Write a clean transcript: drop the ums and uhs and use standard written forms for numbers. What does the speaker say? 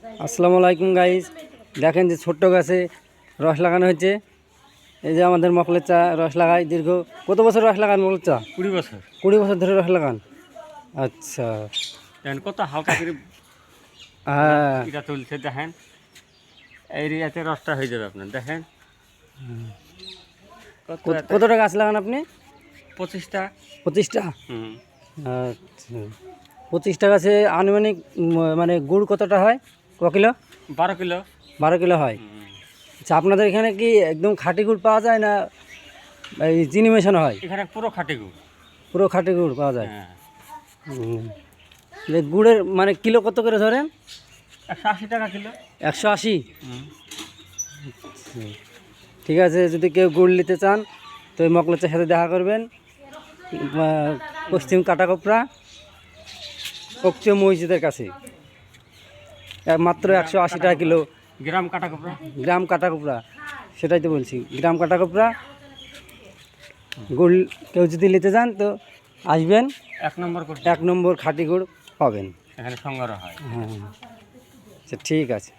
আসসালামু আলাইকুম গাইস, দেখেন যে ছোট্ট গাছে রস লাগানো হয়েছে। এই যে আমাদের মকলের চা রস লাগায় দীর্ঘ কত বছর রস লাগান মকলের চা? 20 বছর। 20 বছর ধরে রস লাগান। আচ্ছা, দেখেন কত হালকা করে হ্যাঁ। এটা তুলছে, দেখেন এই রিয়াতে রসটা হয়ে যাবে আপনার। দেখেন কতটা গাছ লাগান আপনি? 25টা। 25টা? হুম, আচ্ছা, 25টা গাছে আনুমানিক মানে গুড় কতটা হয়? ক কিলো? 12 কিলো। 12 কিলো হয়। আচ্ছা, আপনাদের এখানে কি একদম খাঁটি গুড় পাওয়া যায় না এই চিনি মেশানো হয়? এখানে পুরো খাঁটি গুড়। পুরো খাঁটি গুড় পাওয়া যায়। হ্যাঁ, যে গুড়ের মানে কিলো কত করে ধরেন? 180 টাকা কিলো। 180? হুম, ঠিক আছে, যদি কেউ গুড় নিতে চান তো এই মকলের সাথে দেখা করবেন। পশ্চিম কাটাকোপড়া পশ্চিম মসজিদের কাছে, মাত্র 180 টাকা কিলো। গ্রাম কাটাকোপড়া। গ্রাম কাটাকোপড়া, সেটাই তো বলছি, গ্রাম কাটাকোপড়া। গুড় কেউ যদি নিতে চান তো আসবেন, 1 নম্বর করে 1 নম্বর খাঁটি গুড় পাবেন। এখানে সংগ্রহ হয়। হ্যাঁ, আচ্ছা ঠিক আছে।